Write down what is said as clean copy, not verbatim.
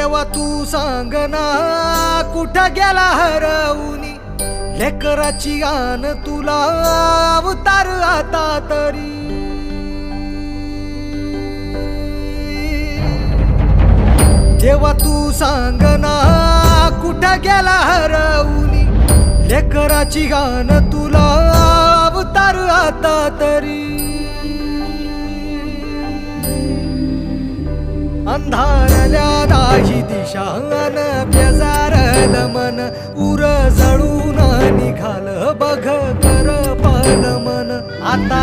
देवा तू सांग ना कुठं गेला हरवूनी लेकराची आन तुला अवतार आता तरी देवा तू सांग ना कुठं गेला हरवूनी लेकराची गान तुला अवतार आता तरी अंधारल्या दाही दिशान बेजारल मन उर जळून निघाल बघ कर पाल मन आता